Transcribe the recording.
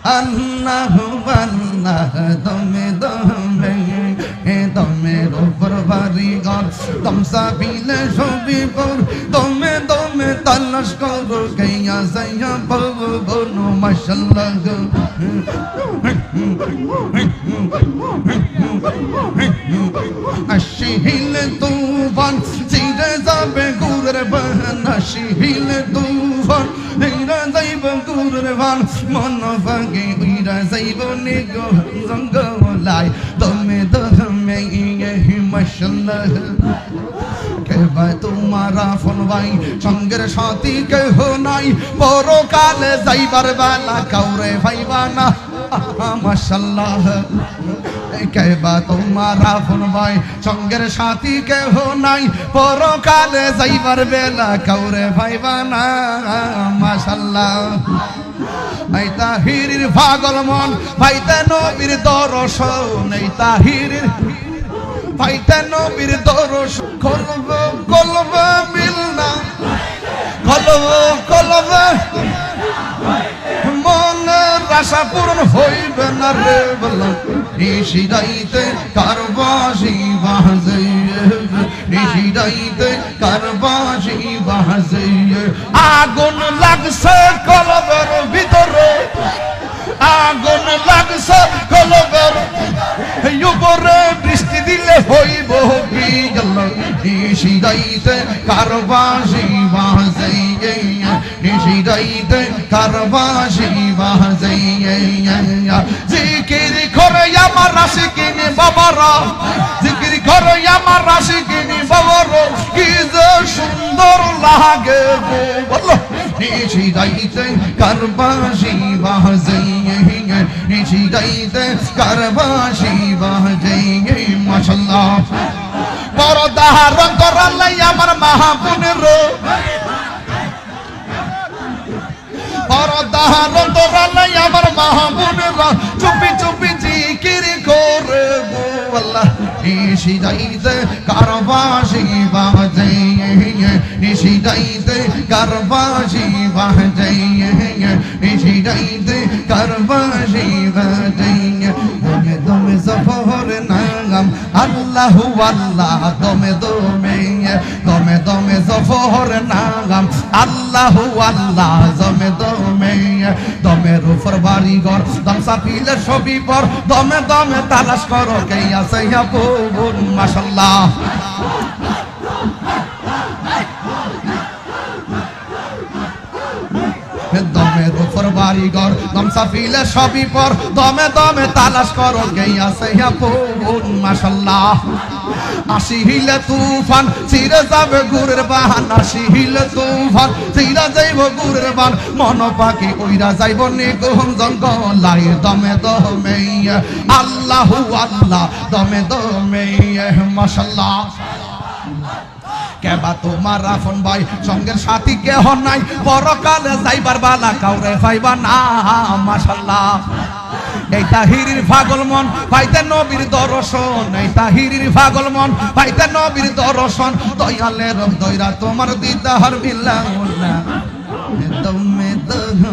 আল্লাহ আল্লাহ দমে দমে দমের উপর ভারী ঘর দমসা পিলে সবই পর দমে দমে তালাশ করো গাইয়া যাইয়া পাবো বনো মাশাআল্লাহ আশিহিল তুফান চিরে যাবে গুরের বান আশিহিল তুফান নিরা যাইব গুরের বান মন ভাগে উইরা যাইব নিগো জঙ্গলাই দমে দমে মাশাআল্লাহ কেবা তোমারা ফোন ভাই সঙ্গের সাথী কেহ নাই পরকালে যাইবার বেলা কাউরে ভাইবা না মাশাআল্লাহ কেবা তোমারা ফোন ভাই সঙ্গের সাথী কেহ নাই পরকালে যাইবার বেলা কাউরে ভাইবা না মাশাআল্লাহ এই তাহিরির পাগল মন ভাইতে নবীর দর্শন এই তাহিরির ভাইতে নবীর দর্শন কলব কলব মিলনা কলব কলব মনের আশা পূরণ হইবে না রে বলো নিশিরাইতে কারবাসি বাজে নিশিরাইতে কারবাসি বাজে আগুন লাগছে কলবের ভিতরে আগুন লাগছে কলবের উপরে বৃষ্টি দিলে হইব বিজল নিশিরাইতে কারবাসি বাজে নিশিরাইতে কারবাসি বাজে জিকির করে আমার আশিকিনি বাবারা জিকির করে আমার আশিকিনি বাবারা কি যে সুন্দর লাগে গো বলো নিশিরাইতে কারবাসি বাজে নিশিরাইতে কারবাসি বাজে মাশাআল্লাহ পরদা রং করালাই আমার মাহবুবের পরদা রং করালাই আমার মাহবুবের চুপি চুপি জিকির করে গো আল্লাহ নিশিরাইতে কারবাসি বাজে নিশিরাইতে কারবাসি বাজে নিশিরাইতে কারবাসি বাজে দমে দমে সফর নাম আল্লাহ আল্লাহ দমে দমে দমে দমে সফর নাম আল্লাহ আল্লাহ দমে দমে দমের উপর বাড়ি ঘর দমসা পিলে সবই পর দমে দমে তালাশ করো কে আছে বোন মাশাআল্লাহ দমের উপর বাড়ি ঘর দমসা পিলে সবই পর দমে দমে তালাশ করো কে আছে বোন মাশাআল্লাহ আসিহিলে তুফান চিরে যাবে গুরের বাহান আসিহিলে তুফান চিরা যাইব গুরের বান মন পাখি উইরা যাইব নিগুম জঙ্গলাই দমে দমে আল্লাহু আল্লাহ দমে দমে মাশাআল্লাহ কেবা তোমার রাফন ভাই সঙ্গের সাথী কেহ নাই পরকালে যাইবার বালা কাউরে পাইবা না মাশাআল্লাহ এই তাহিরির পাগল মন পাইতে নবীর দর্শন এই তাহিরির পাগল মন পাইতে নবীর দর্শন দয়ালের দয়রা তোমার দিদার বিলাউল্লাহ দমে দমে